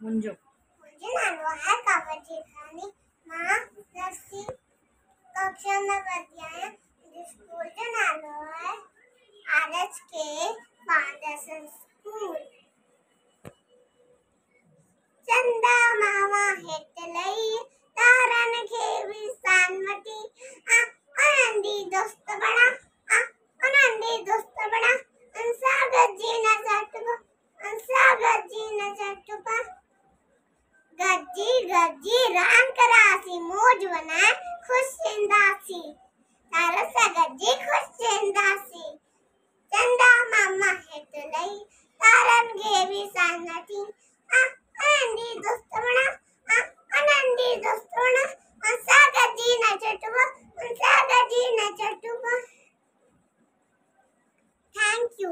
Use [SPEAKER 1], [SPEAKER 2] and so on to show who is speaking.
[SPEAKER 1] ಮುಂಜು
[SPEAKER 2] मुझे नानो है कावजी खानी माँ दसवीं कक्षा में पढ़ती है स्कूल जो नानो है आरएच के फाउंडेशन स्कूल चंदा मामा हेतलई तारन खेवी सानवती आनंदी दोस्त बड़ा आनंदी दोस्त बड़ा अंसा गज्जी न चटुपा अंसा गज्जी न चटुपा गज्जी गज्जी राम करासी मौज बना खुश जिंदासी तारसा गज्जी खुश जिंदासी चंदा मामा हेतलई तारन घेवी सानवती आनंदी दोस्त बना आनंदी दोस्त बना अंसा गज्जी न चटुपा अंसा गज्जी न चटुपा थैंक यू।